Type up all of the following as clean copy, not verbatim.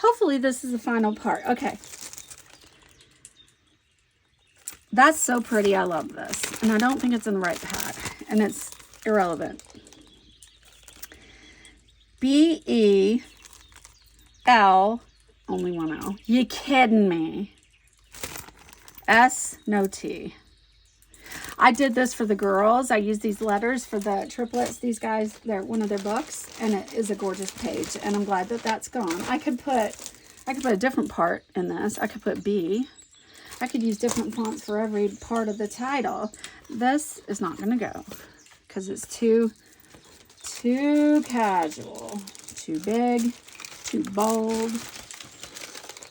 Hopefully this is the final part. Okay. That's so pretty. I love this. And I don't think it's in the right pad. And it's irrelevant. B-E-L, only one L. You kidding me? S, no T. I did this for the girls. I used these letters for the triplets. These guys, they're one of their books, and it is a gorgeous page. And I'm glad that that's gone. I could put a different part in this. I could put B. I could use different fonts for every part of the title. This is not going to go because it's too casual, too big, too bold,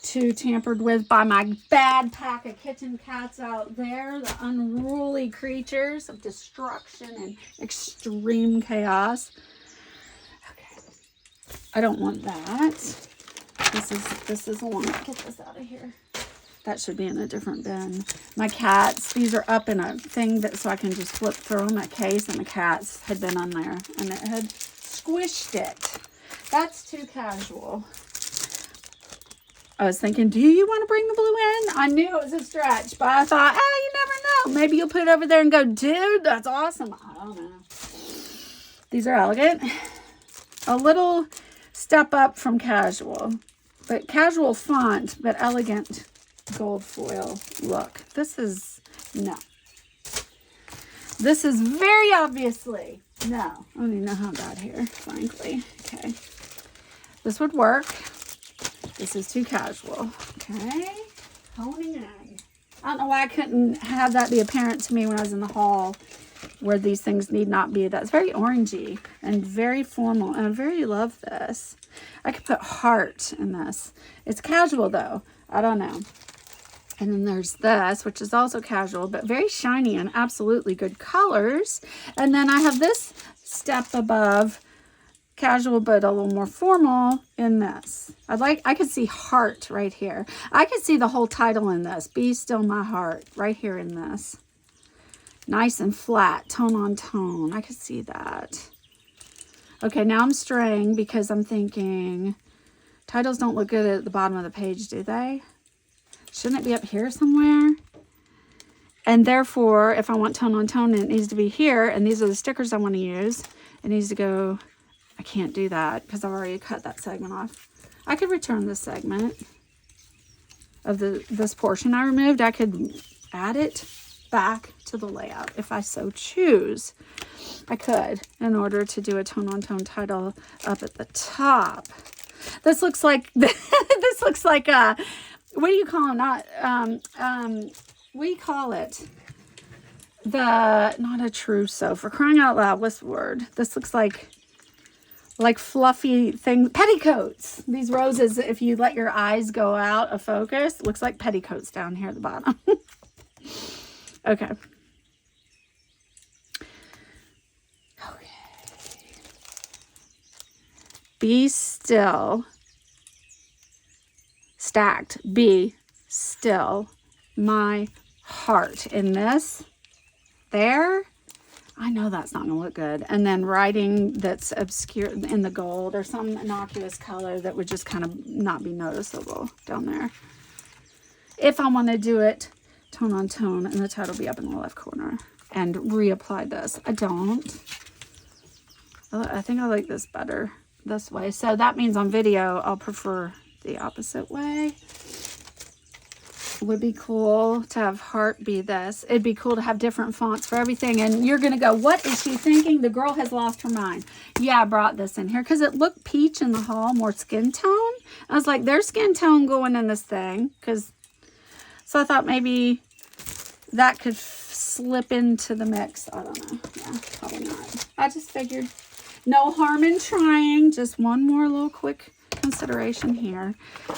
too tampered with by my bad pack of kitchen cats out there, the unruly creatures of destruction and extreme chaos. Okay, I don't want that. This is a one. Get this out of here. That should be in a different bin. My cats, these are up in a thing that so I can just flip through them, a case, and the cats had been on there and it had squished it. That's too casual. I was thinking, do you want to bring the blue in? I knew it was a stretch, but I thought, you never know. Maybe you'll put it over there and go, dude, that's awesome. I don't know. These are elegant. A little step up from casual, but casual font, but elegant gold foil look. This is, no. This is very obviously, no. I don't even know how I got here, frankly. Okay. This would work. This is too casual. Okay. Honing in. I don't know why I couldn't have that be apparent to me when I was in the hall where these things need not be. That's very orangey and very formal. And I very love this. I could put heart in this. It's casual though. I don't know. And then there's this, which is also casual, but very shiny and absolutely good colors. And then I have this step above casual, but a little more formal in this. I could see heart right here. I could see the whole title in this. Be Still My Heart right here in this. Nice and flat, tone on tone. I could see that. Okay, now I'm straying because I'm thinking titles don't look good at the bottom of the page, do they? Shouldn't it be up here somewhere? And therefore, if I want tone on tone, it needs to be here. And these are the stickers I want to use. It needs to go, I can't do that because I've already cut that segment off. I could return this segment of this portion I removed. I could add it back to the layout if I so choose. I could, in order to do a tone on tone title up at the top. This looks like, this looks like a, what do you call them? Not, what do you call it? Not a trousseau. For crying out loud, what's the word? This looks like fluffy things. Petticoats. These roses, if you let your eyes go out of focus, looks like petticoats down here at the bottom. Okay. Be still. Stacked. Be still my heart. In this, there, I know that's not going to look good. And then writing that's obscure in the gold or some innocuous color that would just kind of not be noticeable down there. If I want to do it tone on tone, and the title be up in the left corner, and reapply this. I don't. I think I like this better this way. So that means on video, I'll prefer the opposite way. It would be cool to have heart be this. It'd be cool to have different fonts for everything. And you're going to go, what is she thinking? The girl has lost her mind. Yeah, I brought this in here because it looked peach in the hall, more skin tone. I was like, there's skin tone going in this thing. So I thought maybe that could slip into the mix. I don't know. Yeah, probably not. I just figured no harm in trying. Just one more little quick consideration here.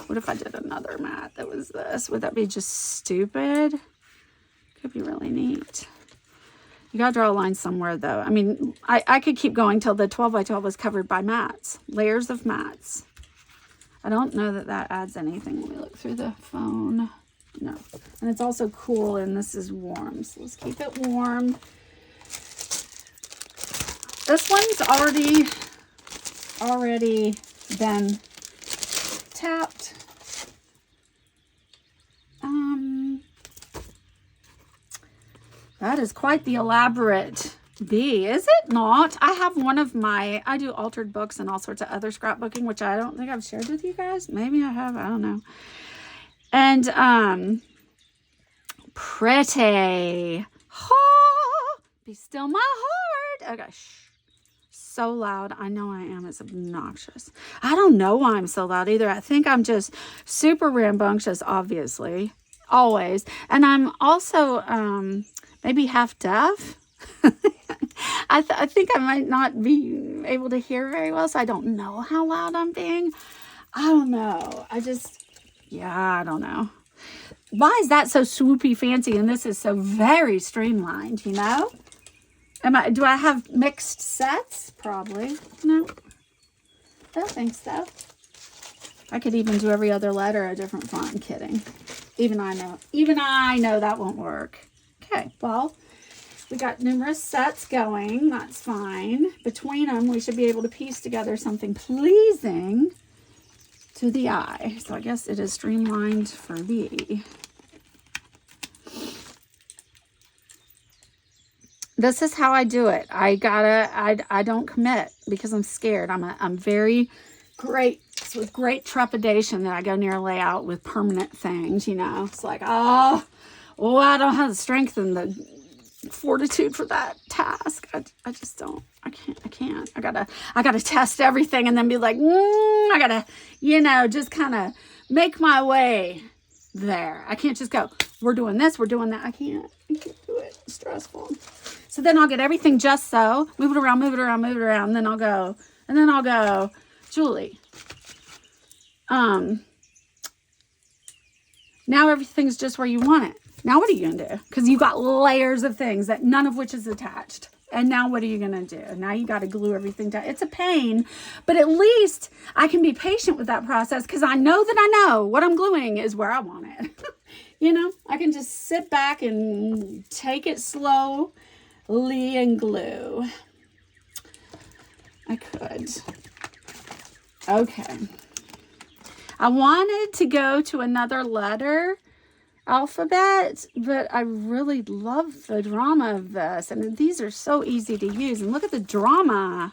What if I did another mat that was this? Would that be just stupid? Could be really neat. You gotta draw a line somewhere though. I mean, I could keep going till the 12 by 12 was covered by mats. Layers of mats. I don't know that that adds anything. Let me look through the phone. No. And it's also cool and this is warm. So let's keep it warm. This one's already been tapped. That is quite the elaborate bee, is it not? I have one of my, I do altered books and all sorts of other scrapbooking, which I don't think I've shared with you guys. Maybe I have, I don't know. And, pretty. Oh, be still my heart. Okay, shh. So loud. I know I am. It's obnoxious. I don't know why I'm so loud either. I think I'm just super rambunctious, obviously. Always. And I'm also, maybe half deaf. I think I might not be able to hear very well, so I don't know how loud I'm being. I don't know. I don't know. Why is that so swoopy fancy and this is so very streamlined, you know? Do I have mixed sets? Probably. No. I don't think so. I could even do every other letter a different font. I'm kidding. Even I know that won't work. Okay, well, we got numerous sets going. That's fine. Between them, we should be able to piece together something pleasing to the eye. So I guess it is streamlined for thee. This is how I do it. I don't commit because I'm scared. I'm very great. It's with great trepidation that I go near a layout with permanent things, you know. It's like, I don't have the strength and the fortitude for that task. I just don't. I can't. I gotta test everything and then be like, I gotta, just kind of make my way there. I can't just go, we're doing this, we're doing that. I can't do it. It's stressful. So then I'll get everything just so, move it around, and then I'll go, Julie, now everything's just where you want it. Now what are you going to do? Because you got layers of things that none of which is attached. And now what are you going to do? Now you got to glue everything down. It's a pain, but at least I can be patient with that process because I know that I know what I'm gluing is where I want it. I can just sit back and take it slowly and glue. I could. Okay. I wanted to go to another letter alphabet, but I really love the drama of this, and these are so easy to use, and look at the drama.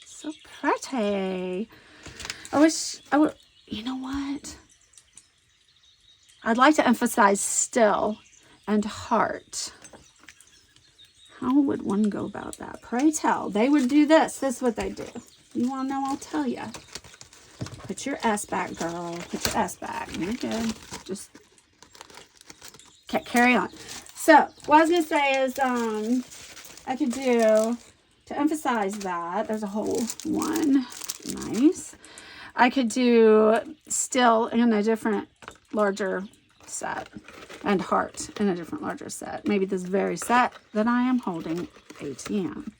So pretty. I wish I would, you know what? I'd like to emphasize still and heart. How would one go about that? Pray tell. They would do this. This is what they do. You want to know? I'll tell you. Put your S back, girl. Put your S back. You're good. Just okay, carry on. So, what I was going to say is, I could do, to emphasize that, there's a whole one. Nice. I could do still in a different, larger set. And heart in a different, larger set. Maybe this very set that I am holding ATM.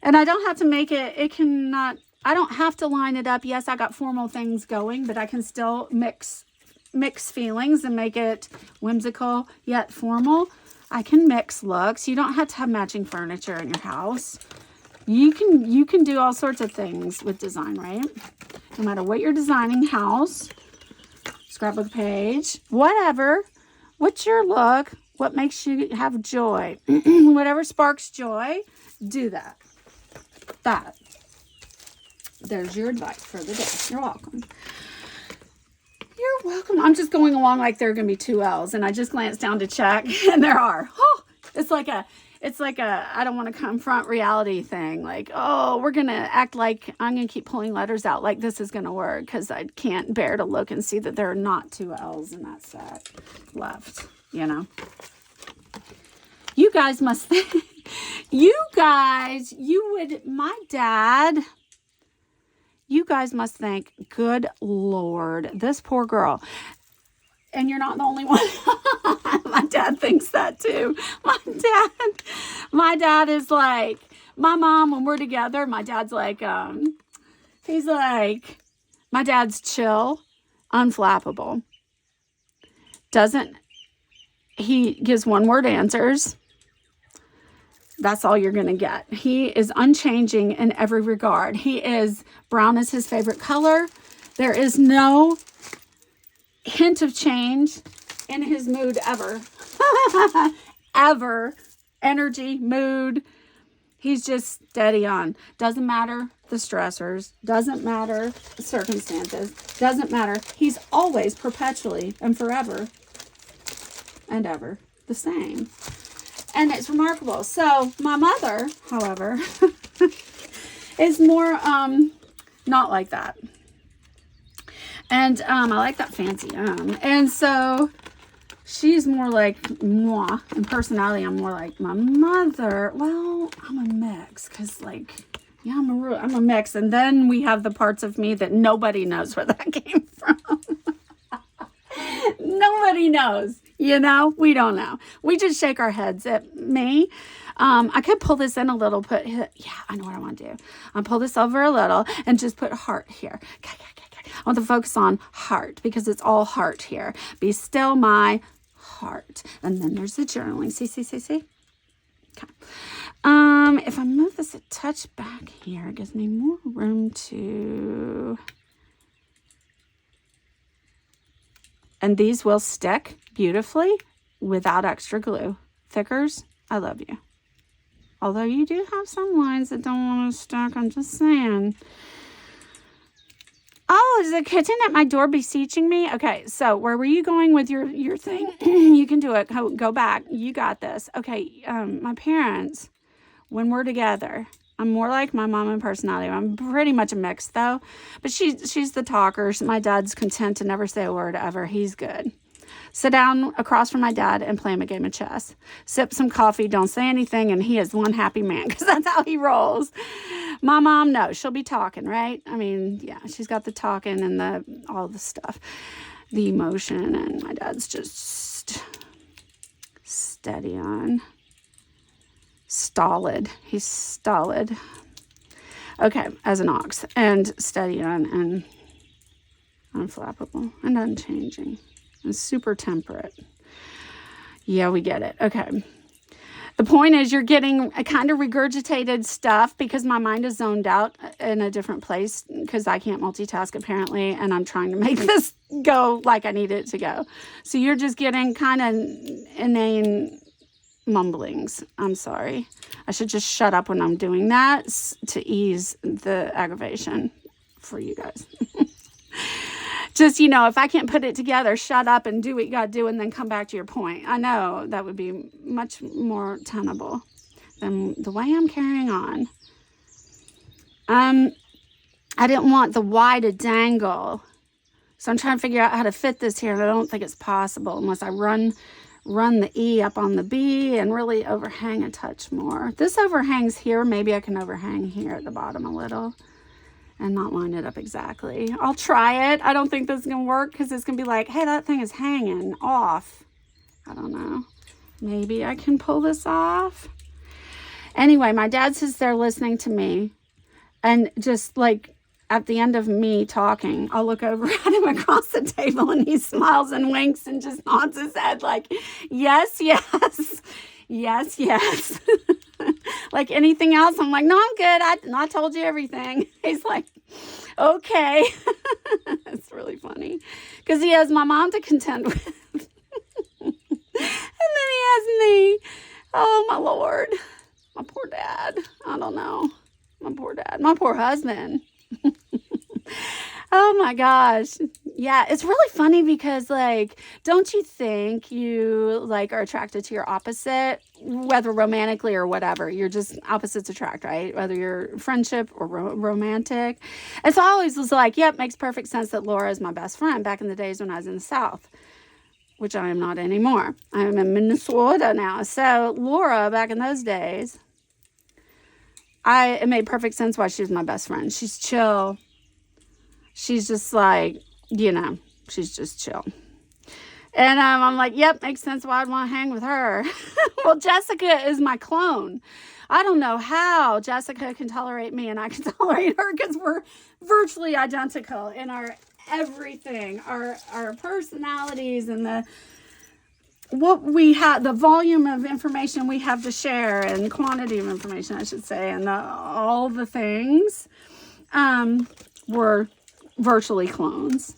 And I don't have to make it, I don't have to line it up. Yes, I got formal things going, but I can still mix feelings and make it whimsical yet formal. I can mix looks. You don't have to have matching furniture in your house. You can do all sorts of things with design, right? No matter what you're designing, house, scrapbook page, whatever. What's your look? What makes you have joy? Whatever sparks joy, do that. There's your advice for the day. You're welcome. You're welcome. I'm just going along like there are going to be 2 L's, and I just glanced down to check, and there are. Oh, it's like a I don't want to confront reality thing. Like, oh, we're going to act like I'm going to keep pulling letters out like this is going to work because I can't bear to look and see that there are not 2 L's in that set left, You guys must think, you guys must think, good Lord, this poor girl. And you're not the only one. My dad thinks that too. My dad is like, my mom, when we're together, my dad's like, he's like, my dad's chill, unflappable. He gives 1-word answers. That's all you're going to get. He is unchanging in every regard. Brown is his favorite color. There is no hint of change in his mood ever. Ever. Energy, mood. He's just steady on. Doesn't matter the stressors. Doesn't matter the circumstances. Doesn't matter. He's always, perpetually, and forever and ever the same. And it's remarkable. So my mother, however, is more not like that. And I like that fancy and so she's more like moi. In personality, I'm more like my mother. Well, I'm a mix because, like, yeah, I'm a mix. And then we have the parts of me that nobody knows where that came from. Nobody knows, you know? We don't know. We just shake our heads at me. I could pull this in a little, yeah, I know what I want to do. I'll pull this over a little and just put heart here. Okay. I want to focus on heart because it's all heart here. Be still, my heart. And then there's the journaling. See? Okay. If I move this a touch back here, it gives me more room to... And these will stick beautifully without extra glue. Thickers, I love you. Although you do have some lines that don't want to stick, I'm just saying. Oh, is the kitten at my door beseeching me? Okay, so where were you going with your thing? You can do it. Go back. You got this. Okay, my parents, when we're together, I'm more like my mom in personality. I'm pretty much a mix, though. But she's the talker. My dad's content to never say a word ever. He's good. Sit down across from my dad and play him a game of chess. Sip some coffee, don't say anything, and he is one happy man because that's how he rolls. My mom, no, she'll be talking, right? I mean, yeah, she's got the talking and all the stuff, the emotion, and my dad's just steady on. Stolid. He's stolid. Okay, as an ox, and steady on and unflappable and unchanging. And super temperate. Yeah, we get it. Okay. The point is you're getting a kind of regurgitated stuff because my mind is zoned out in a different place because I can't multitask apparently, and I'm trying to make this go like I need it to go. So you're just getting kind of inane mumblings. I'm sorry. I should just shut up when I'm doing that to ease the aggravation for you guys. Just, if I can't put it together, shut up and do what you got to do and then come back to your point. I know that would be much more tenable than the way I'm carrying on. I didn't want the Y to dangle. So I'm trying to figure out how to fit this here, and I don't think it's possible unless I run the E up on the B and really overhang a touch more. This overhangs here. Maybe I can overhang here at the bottom a little. And not line it up exactly. I'll try it. I don't think this is going to work because it's going to be like, hey, that thing is hanging off. I don't know. Maybe I can pull this off. Anyway, my dad sits there listening to me. And just like at the end of me talking, I'll look over at him across the table and he smiles and winks and just nods his head like, yes. Yes. Like anything else, I'm like, no, I'm good. I told you everything. He's like, okay. It's really funny because he has my mom to contend with. And then he has me. Oh, my Lord. My poor dad. I don't know. My poor dad. My poor husband. Oh, my gosh. Yeah, it's really funny because, like, don't you think you, like, are attracted to your opposite, whether romantically or whatever? You're just opposites attract, right? Whether you're friendship or romantic. And so I always was like, yep, makes perfect sense that Laura is my best friend back in the days when I was in the South, which I am not anymore. I'm in Minnesota now. So Laura, back in those days, it made perfect sense why she was my best friend. She's chill. She's just like, she's just chill. And I'm like, yep, makes sense why I'd want to hang with her. Well, Jessica is my clone. I don't know how Jessica can tolerate me and I can tolerate her because we're virtually identical in our everything, our personalities and what we have, the volume of information we have to share, and quantity of information, I should say, and all the things were virtually clones,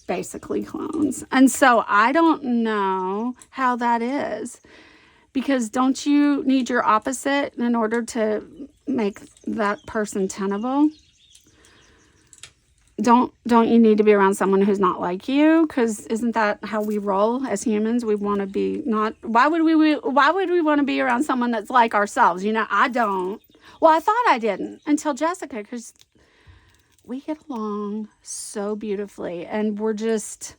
basically clones. And so I don't know how that is, because don't you need your opposite in order to make that person tenable? Don't you need to be around someone who's not like you? Because isn't that how we roll as humans? We want to be not. Why would we want to be around someone that's like ourselves? You know, I don't. Well, I thought I didn't until Jessica, because we get along so beautifully, and we're just.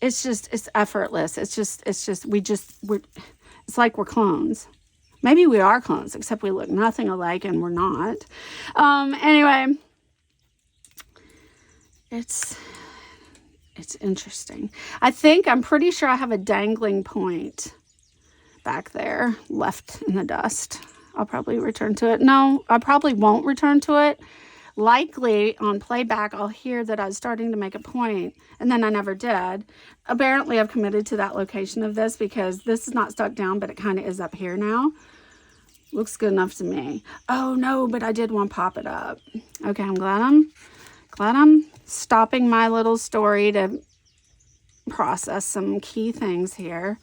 It's effortless. We're. It's like we're clones. Maybe we are clones, except we look nothing alike, and we're not. Anyway. It's interesting. I'm pretty sure I have a dangling point back there left in the dust. I'll probably return to it. No, I probably won't return to it. Likely on playback, I'll hear that I was starting to make a point, and then I never did. Apparently, I've committed to that location of this, because this is not stuck down, but it kind of is up here now. Looks good enough to me. Oh, no, but I did want to pop it up. Okay, I'm glad I'm stopping my little story to process some key things here.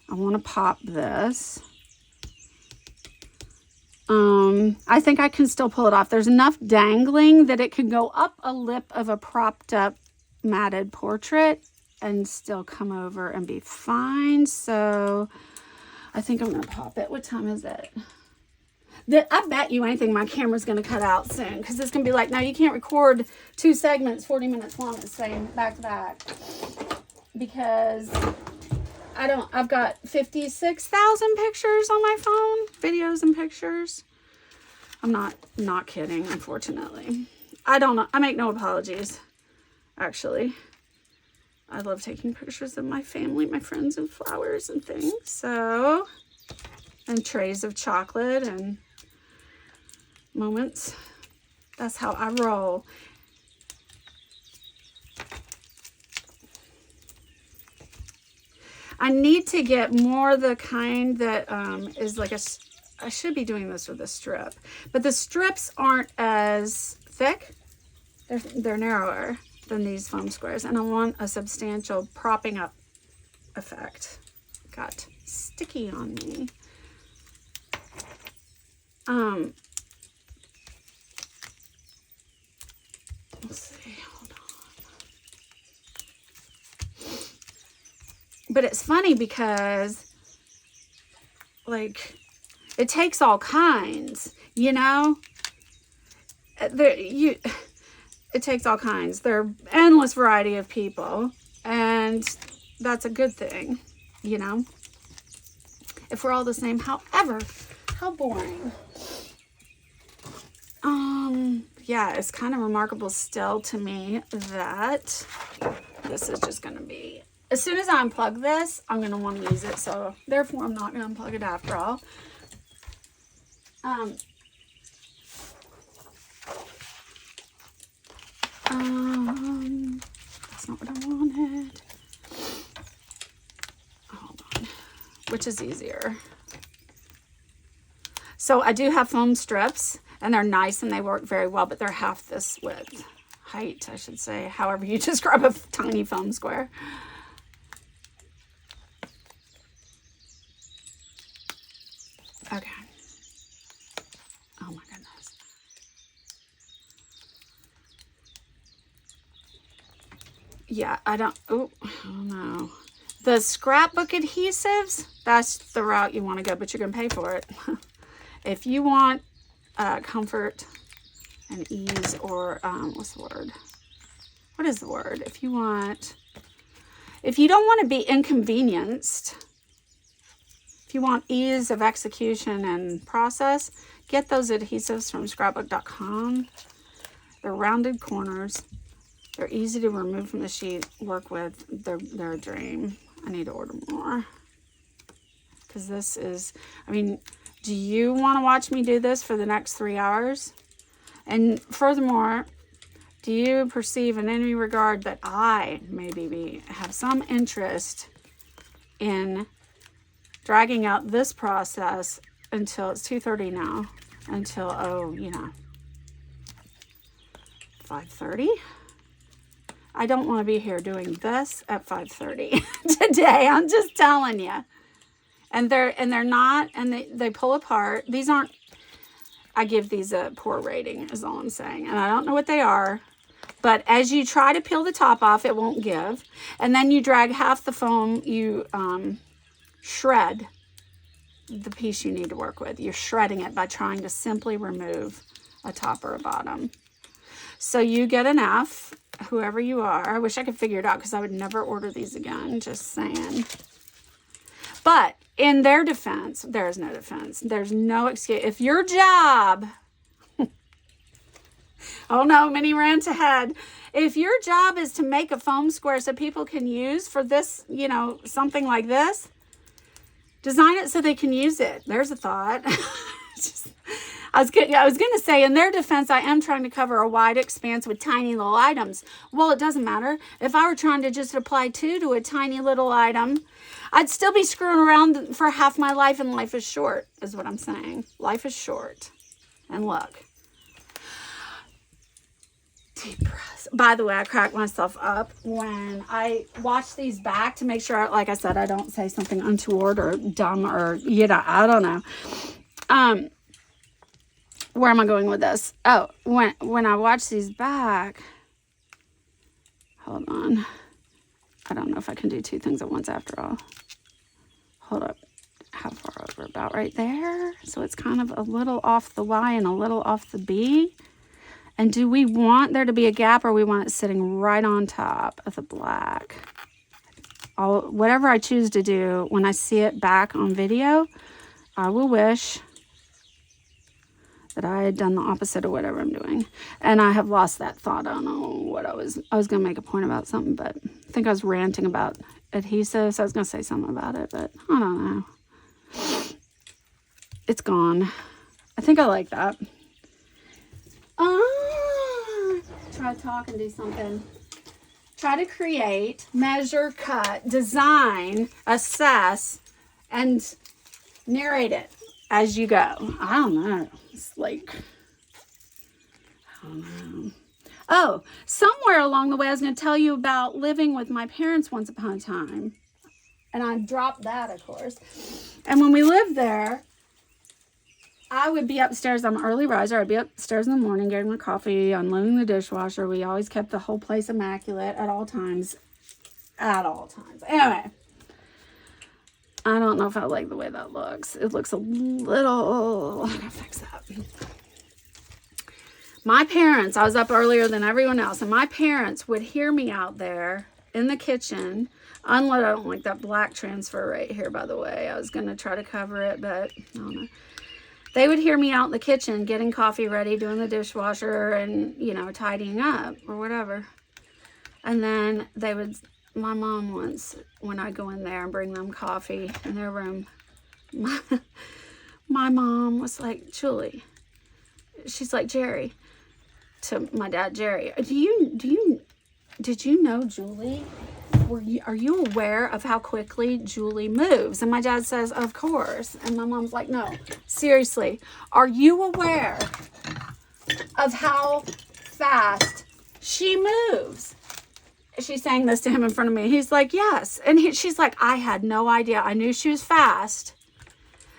I want to pop this. I think I can still pull it off. There's enough dangling that it could go up a lip of a propped up matted portrait and still come over and be fine. So I think I'm going to pop it. What time is it? I bet you anything my camera's going to cut out soon, because it's going to be like, no, you can't record 2 segments 40 minutes long at the same back to back, because I've got 56,000 pictures on my phone, videos and pictures. I'm not kidding, unfortunately. I don't know. I make no apologies, actually. I love taking pictures of my family, my friends, and flowers and things. So, and trays of chocolate and moments. That's how I roll. I need to get more the kind that is like I should be doing this with a strip, but the strips aren't as thick. They're narrower than these foam squares, and I want a substantial propping up effect. Got sticky on me. Let's see, hold on. But it's funny because, like, it takes all kinds, you know? It takes all kinds. There are endless variety of people, and that's a good thing, you know? If we're all the same, however, how boring. Yeah, it's kind of remarkable still to me that this is just going to be, as soon as I unplug this, I'm going to want to use it. So therefore, I'm not going to unplug it after all. That's not what I wanted. Hold on. Which is easier? So I do have foam strips, and they're nice and they work very well, but they're half this width, height, I should say, however you describe a tiny foam square. Okay. Oh my goodness. Yeah, oh no. The scrapbook adhesives, that's the route you want to go, but you're going to pay for it. If you want comfort and ease, or what's the word? What is the word? If you don't want to be inconvenienced, if you want ease of execution and process, get those adhesives from scrapbook.com. They're rounded corners. They're easy to remove from the sheet, work with. They're a dream. I need to order more. Because this is, I mean, do you want to watch me do this for the next 3 hours? And furthermore, do you perceive in any regard that I maybe have some interest in dragging out this process until it's 2:30 now, until, 5:30. I don't want to be here doing this at 5:30 today. I'm just telling you. And they're not, and they pull apart. These aren't, I give these a poor rating is all I'm saying. And I don't know what they are. But as you try to peel the top off, it won't give. And then you drag half the foam, you shred the piece you need to work with. You're shredding it by trying to simply remove a top or a bottom. So you get an F, whoever you are. I wish I could figure it out because I would never order these again, just saying. But in their defense, there is no defense. There's no excuse. If your job... Oh no, mini rant ahead. If your job is to make a foam square so people can use for this, something like this, design it so they can use it. There's a thought. I was going to say, in their defense, I am trying to cover a wide expanse with tiny little items. Well, it doesn't matter. If I were trying to just apply 2 to a tiny little item, I'd still be screwing around for half my life, and life is short, is what I'm saying. Life is short. And look. Deep breaths. By the way, I crack myself up when I watch these back to make sure, like I said, I don't say something untoward or dumb or, I don't know. Where am I going with this? Oh, when I watch these back, hold on. I don't know if I can do 2 things at once after all. Hold up. How far over? About right there. So it's kind of a little off the Y and a little off the B. And do we want there to be a gap, or we want it sitting right on top of the black? Whatever I choose to do, when I see it back on video, I will wish that I had done the opposite of whatever I'm doing. And I have lost that thought. I don't know what I was going to make a point about something, but I think I was ranting about adhesives. I was going to say something about it, but I don't know. It's gone. I think I like that. Try to talk and do something. Try to create, measure, cut, design, assess, and narrate it as you go. I don't know. It's like, I don't know. Oh, somewhere along the way, I was going to tell you about living with my parents once upon a time. And I dropped that, of course. And when we lived there, I would be upstairs. I'm an early riser. I'd be upstairs in the morning getting my coffee, unloading the dishwasher. We always kept the whole place immaculate at all times. At all times. Anyway, I don't know if I like the way that looks. It looks a little... I gotta fix that. My parents, I was up earlier than everyone else, and my parents would hear me out there in the kitchen. Unload. I don't like that black transfer right here, by the way. I was going to try to cover it, but I don't know. They would hear me out in the kitchen getting coffee ready, doing the dishwasher, and, tidying up or whatever. And then my mom once, when I go in there and bring them coffee in their room, my mom was like, Julie, she's like, Jerry, to my dad, Jerry, did you know Julie? Are you aware of how quickly Julie moves? And my dad says, of course. And my mom's like, no, seriously, are you aware of how fast she moves? She's saying this to him in front of me. He's like, yes. And she's like, I had no idea. I knew she was fast.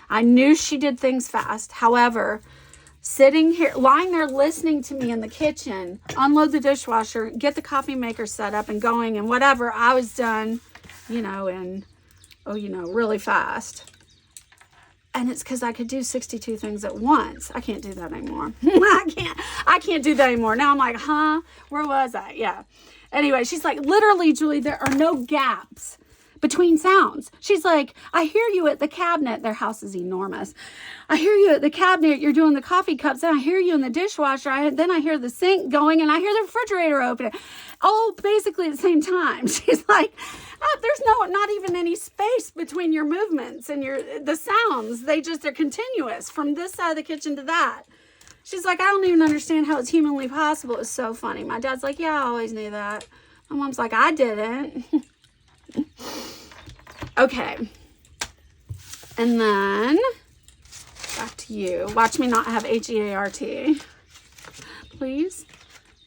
I knew she did things fast. However, sitting here, lying there listening to me in the kitchen, unload the dishwasher, get the coffee maker set up and going and whatever, I was done, really fast. And it's because I could do 62 things at once. I can't do that anymore. I can't do that anymore. Now I'm like, where was I? Yeah. Anyway, she's like, literally, Julie, there are no gaps between sounds. She's like, I hear you at the cabinet. Their house is enormous. I hear you at the cabinet. You're doing the coffee cups. And I hear you in the dishwasher. Then I hear the sink going and I hear the refrigerator open. All basically at the same time. She's like, there's not even any space between your movements and the sounds. They're continuous from this side of the kitchen to that. She's like, I don't even understand how it's humanly possible. It's so funny. My dad's like, yeah, I always knew that. My mom's like, I didn't. Okay. And then back to you. Watch me not have H-E-A-R-T. Please.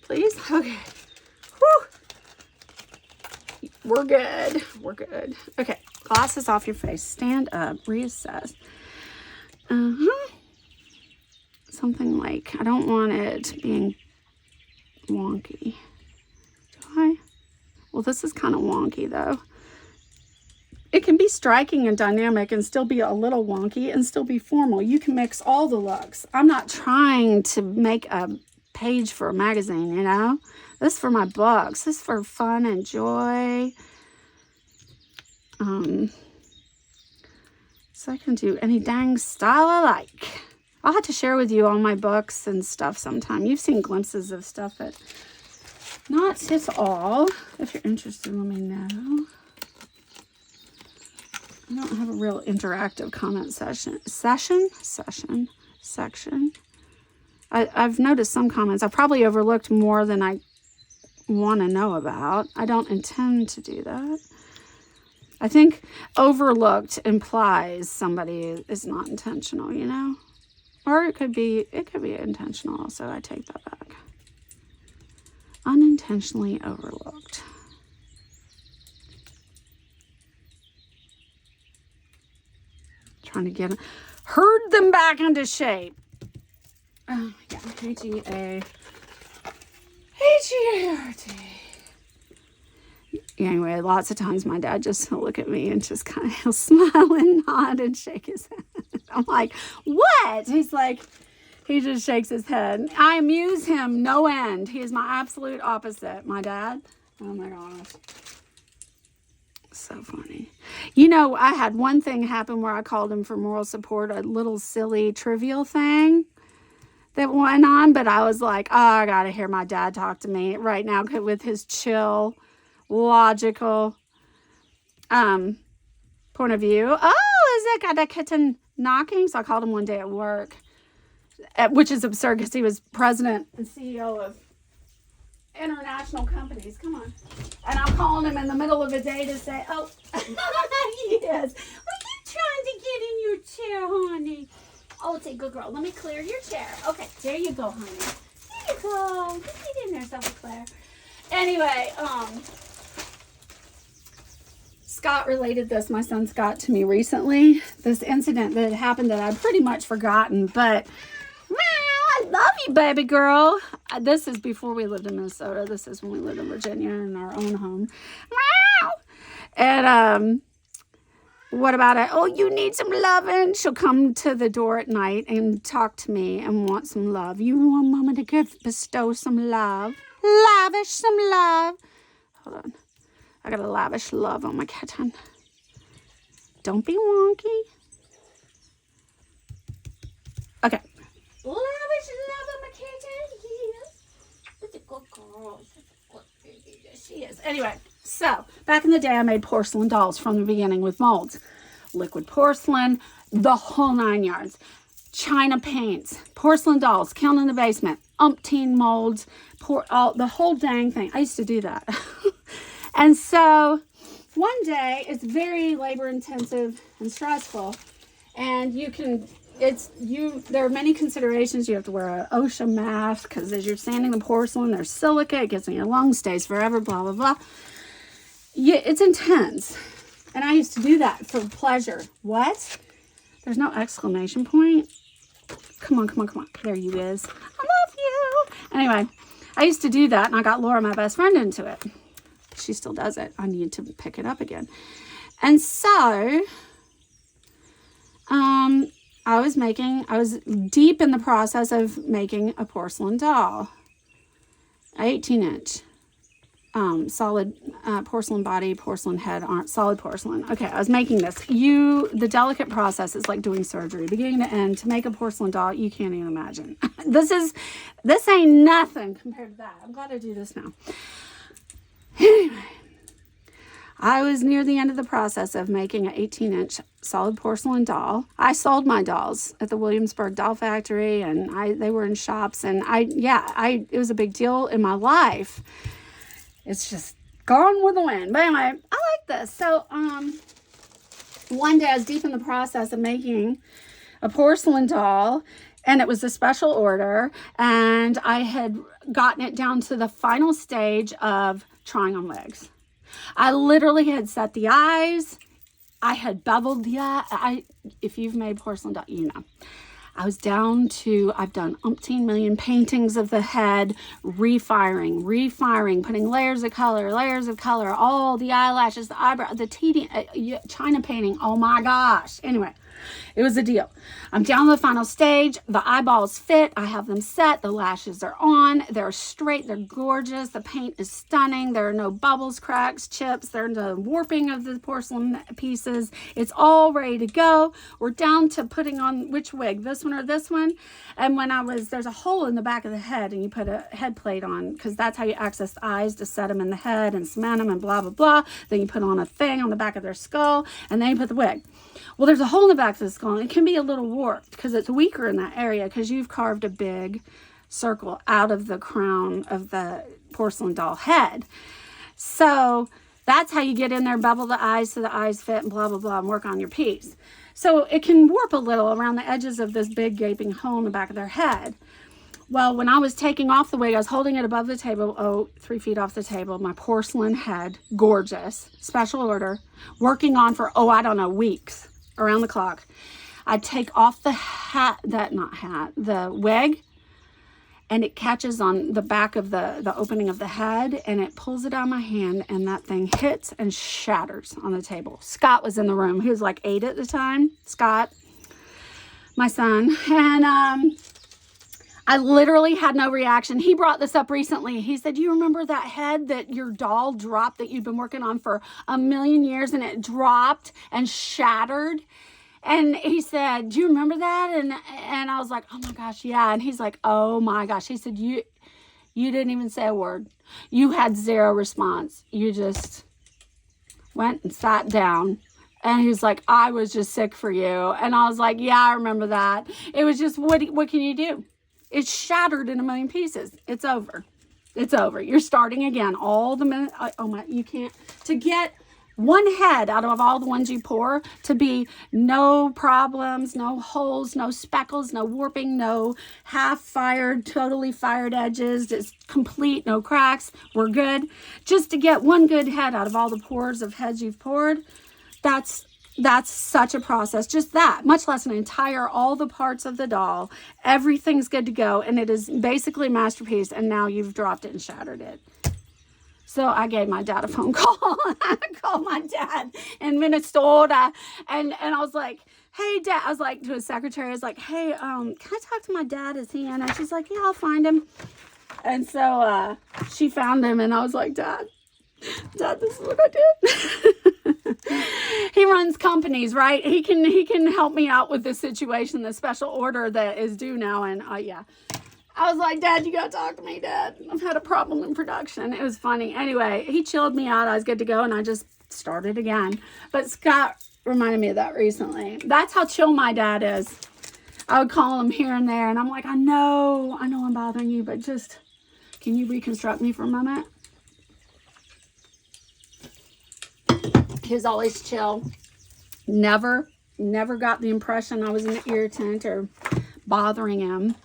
Please. Okay. Whew. We're good. We're good. Okay. Glasses off your face. Stand up. Reassess. Something like, I don't want it being wonky. Do I? Well, this is kind of wonky though. It can be striking and dynamic and still be a little wonky and still be formal. You can mix all the looks. I'm not trying to make a page for a magazine, you know? This is for my books. This is for fun and joy. So I can do any dang style I like. I'll have to share with you all my books and stuff sometime. You've seen glimpses of stuff, but not at all. If you're interested, let me know. I don't have a real interactive comment section. I've noticed some comments. I probably overlooked more than I want to know about. I don't intend to do that. I think overlooked implies somebody is not intentional, you know? Or it could be intentional also. I take that back. Unintentionally overlooked. Trying to herd them back into shape. Oh, yeah. H-E-A-R-T. Anyway, lots of times my dad just will look at me and just kind of, he'll smile and nod and shake his head. I'm like, what? He's like, he just shakes his head. I amuse him no end. He is my absolute opposite, my dad. Oh my gosh. So funny. You know, I had one thing happen where I called him for moral support, a little silly trivial thing that went on, but I was like, oh, I gotta hear my dad talk to me right now with his chill, logical point of view. Oh, is it got a kitten knocking? So I called him one day at work, which is absurd because he was president and CEO of international companies. Come on. And I'm calling him in the middle of the day to say, oh, yes. What are you trying to get in your chair, honey? Oh, it's a good girl. Let me clear your chair. Okay, there you go, honey. There you go. Get in there, Claire. Anyway, Scott related this, my son Scott, to me recently. This incident that happened that I'd pretty much forgotten, but I love you, baby girl. This is before we lived in Minnesota. This is when we lived in Virginia in our own home. And what about it? Oh, you need some loving. She'll come to the door at night and talk to me and want some love. You want mama to bestow some love. Lavish some love. Hold on. I gotta lavish love on my kitten. Don't be wonky. Okay. Lavish love on my kitten. Yes. That's a good girl. She is. Anyway, so back in the day, I made porcelain dolls from the beginning with molds. Liquid porcelain, the whole 9 yards. China paints, porcelain dolls, kiln in the basement, umpteen molds, the whole dang thing. I used to do that. And so one day, it's very labor intensive and stressful. And there are many considerations. You have to wear an OSHA mask because as you're sanding the porcelain, there's silica. It gets in your lungs, stays forever, blah, blah, blah. Yeah, it's intense. And I used to do that for pleasure. What? There's no exclamation point. Come on. There you is. I love you. Anyway, I used to do that and I got Laura, my best friend, into it. She still does it. I need to pick it up again. And so, I was deep in the process of making a porcelain doll. 18-inch. Solid porcelain body, porcelain head, solid porcelain. Okay, I was making this. The delicate process is like doing surgery, beginning to end. To make a porcelain doll, you can't even imagine. This ain't nothing compared to that. I'm glad I do this now. Anyway, I was near the end of the process of making an 18-inch solid porcelain doll. I sold my dolls at the Williamsburg Doll Factory, and they were in shops, and it was a big deal in my life. It's just gone with the wind. But anyway, I like this. So, one day I was deep in the process of making a porcelain doll, and it was a special order, and I had gotten it down to the final stage of trying on wigs. I literally had set the eyes. I had beveled the eye. If you've made porcelain doll, you know. I was down to, I've done umpteen million paintings of the head, refiring, putting layers of color, all the eyelashes, the eyebrow, the China painting. Oh my gosh. Anyway, it was a deal. I'm down to the final stage. The eyeballs fit. I have them set. The lashes are on. They're straight. They're gorgeous. The paint is stunning. There are no bubbles, cracks, chips. There's no warping of the porcelain pieces. It's all ready to go. We're down to putting on which wig, this one or this one. And when there's a hole in the back of the head, and you put a head plate on, because that's how you access the eyes, to set them in the head and cement them and blah, blah, blah. Then you put on a thing on the back of their skull, and then you put the wig. Well, there's a hole in the back of the skull, and it can be a little warped because it's weaker in that area because you've carved a big circle out of the crown of the porcelain doll head. So that's how you get in there, bevel the eyes so the eyes fit and blah, blah, blah, and work on your piece. So it can warp a little around the edges of this big gaping hole in the back of their head. Well, when I was taking off the wig, I was holding it above the table, 3 feet off the table, my porcelain head, gorgeous, special order, working on for, I don't know, weeks, around the clock. I'd take off the the wig, and it catches on the back of the opening of the head, and it pulls it out of my hand, and that thing hits and shatters on the table. Scott was in the room. He was like 8 at the time, Scott, my son, and I literally had no reaction. He brought this up recently. He said, you remember that head that your doll dropped that you've been working on for a million years, and it dropped and shattered? And he said, do you remember that? And I was like, oh my gosh, yeah. And he's like, oh my gosh. He said, you didn't even say a word. You had zero response. You just went and sat down. And he was like, I was just sick for you. And I was like, yeah, I remember that. It was just, what can you do? It's shattered in a million pieces. It's over. It's over. You're starting again. You can't. To get one head out of all the ones you pour, to be no problems, no holes, no speckles, no warping, no half-fired, totally fired edges, just complete, no cracks. We're good. Just to get one good head out of all the pours of heads you've poured, that's such a process. Just that, much less all the parts of the doll. Everything's good to go, and it is basically a masterpiece, and now you've dropped it and shattered it. So I gave my dad a phone call. I called my dad in Minnesota, and I was like, hey, Dad. I was like, to his secretary, I was like, hey, can I talk to my dad? Is he in? And she's like, yeah, I'll find him. And so she found him, and I was like, Dad, this is what I did. He runs companies, right? He can help me out with this situation, the special order that is due now. And yeah, I was like, Dad, you got to talk to me, Dad. I've had a problem in production. It was funny. Anyway, he chilled me out. I was good to go, and I just started again. But Scott reminded me of that recently. That's how chill my dad is. I would call him here and there, and I'm like, I know I'm bothering you, but just, can you reconstruct me for a moment? He was always chill. Never got the impression I was an irritant or bothering him.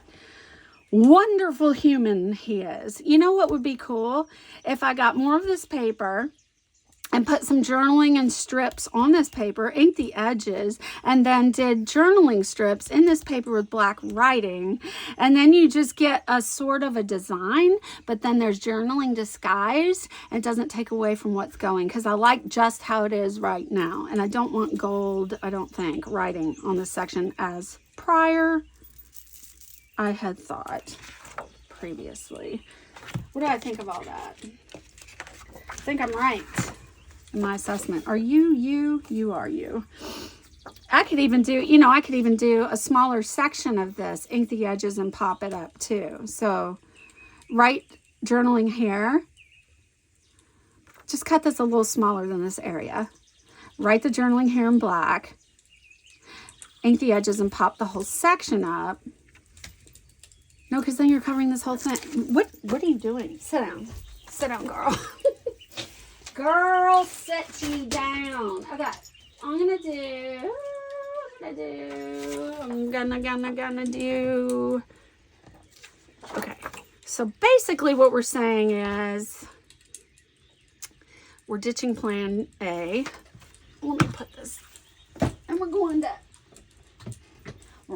Wonderful human he is. You know what would be cool? If I got more of this paper and put some journaling and strips on this paper, inked the edges, and then did journaling strips in this paper with black writing. And then you just get a sort of a design, but then there's journaling disguised. And it doesn't take away from what's going, because I like just how it is right now. And I don't want gold, I don't think, writing on this section as prior I had thought previously. What do I think of all that? I think I'm right in my assessment. Are you? You are you. I could even do, a smaller section of this, ink the edges and pop it up too. So write journaling here. Just cut this a little smaller than this area. Write the journaling here in black. Ink the edges and pop the whole section up. No, because then you're covering this whole thing. What are you doing? Sit down. Sit down, girl. Girl, sit you down. Okay. I'm gonna do, I'm gonna do, okay. So basically what we're saying is we're ditching plan A. Let me put this, and we're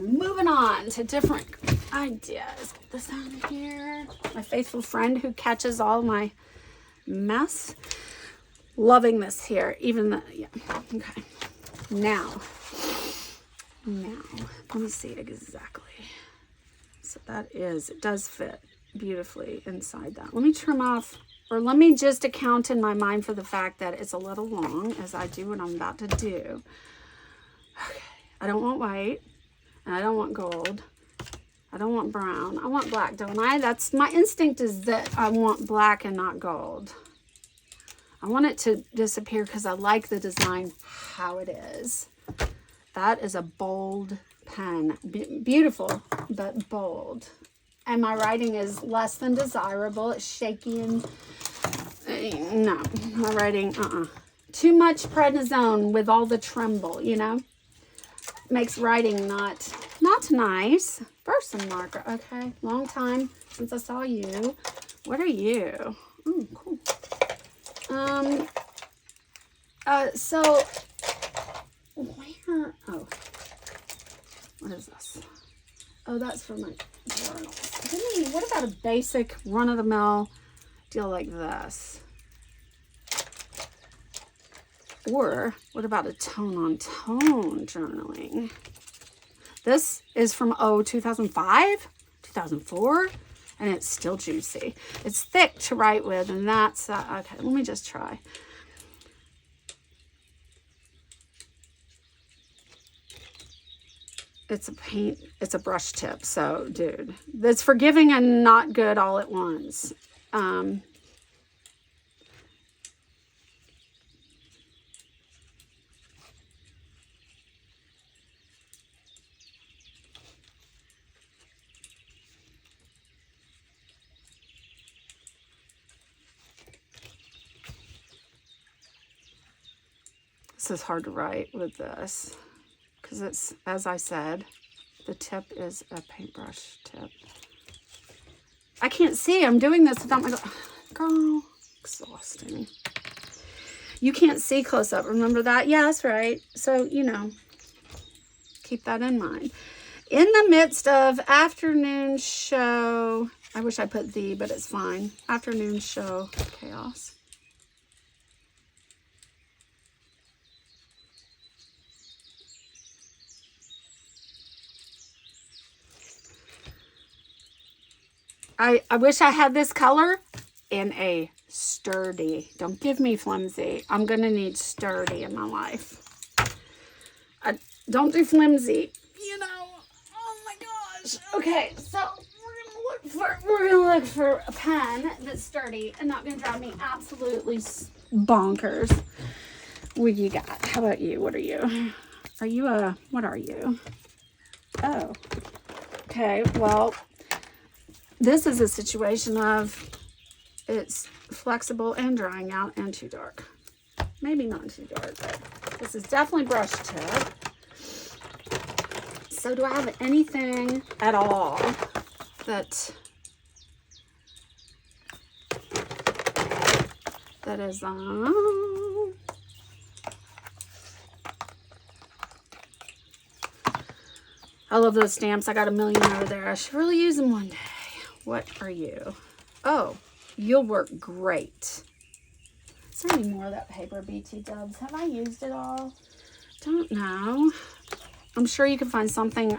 moving on to different ideas. Get this out of here. My faithful friend who catches all my mess. Loving this here, even the, yeah, okay. Now, let me see exactly. So that is, it does fit beautifully inside that. Let me trim off, or let me just account in my mind for the fact that it's a little long as I do what I'm about to do. Okay, I don't want white, and I don't want gold. I don't want brown. I want black, don't I? That's my instinct, is that I want black and not gold. I want it to disappear because I like the design how it is. That is a bold pen. Beautiful, but bold. And my writing is less than desirable. It's shaky and... no, my writing, Too much prednisone with all the tremble, you know? Makes writing not nice. Person marker, okay. Long time since I saw you. What are you? Oh, cool. So where, oh, what is this? Oh, that's for my journals. What about a basic run-of-the-mill deal like this? Or what about a tone-on-tone journaling? This is from, 2005, 2004. And it's still juicy. It's thick to write with, and that's, okay, let me just try. It's a paint, it's a brush tip, so, dude. That's forgiving and not good all at once. This is hard to write with this because it's, as I said, the tip is a paintbrush tip. I can't see. I'm doing this without my... Girl, exhausting. You can't see close up. Remember that? Yeah, that's right. So, you know, keep that in mind. In the midst of afternoon show... I wish I put the, but it's fine. Afternoon show chaos. I wish I had this color in a sturdy. Don't give me flimsy. I'm going to need sturdy in my life. Don't do flimsy. You know. Oh my gosh. Okay, so we're gonna look for a pen that's sturdy and not going to drive me absolutely bonkers. What you got? How about you? What are you? Are you a, what are you? Oh. Okay, well... This is a situation of it's flexible and drying out and too dark. Maybe not too dark, but this is definitely brush tip. So do I have anything at all that is I love those stamps. I got a million over there. I should really use them one day. What are you? Oh, you'll work great. Is there any more of that paper, BT Dubs? Have I used it all? Don't know. I'm sure you can find something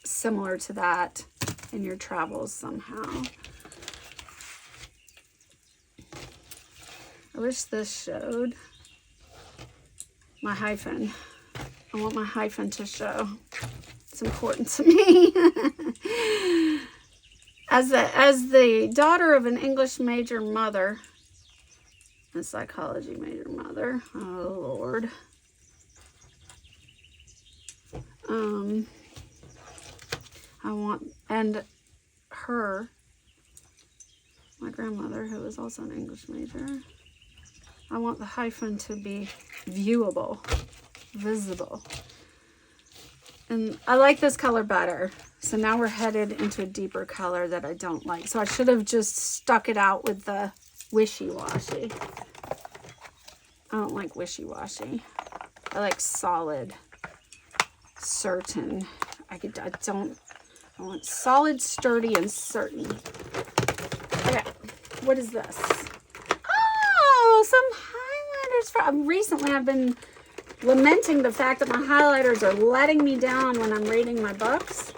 similar to that in your travels somehow. I wish this showed my hyphen. I want my hyphen to show. It's important to me. As the daughter of an English major mother, a psychology major mother, oh Lord. I want, and her, my grandmother, who was also an English major, I want the hyphen to be viewable. visible. And I like this color better. So now we're headed into a deeper color that I don't like. So I should have just stuck it out with the wishy-washy. I don't like wishy-washy. I like solid, certain. I want solid, sturdy, and certain. Okay, what is this? Oh, some highlighters. Recently, I've been lamenting the fact that my highlighters are letting me down when I'm reading my books.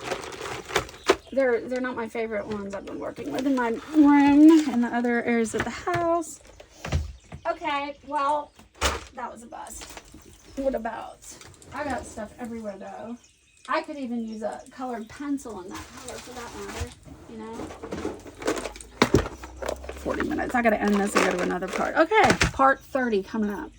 They're not my favorite ones I've been working with in my room and the other areas of the house. Okay, well, that was a bust. What about? I got stuff everywhere though. I could even use a colored pencil in that color for that matter, you know. 40 minutes. I gotta end this and go to another part. Okay, part 30 coming up.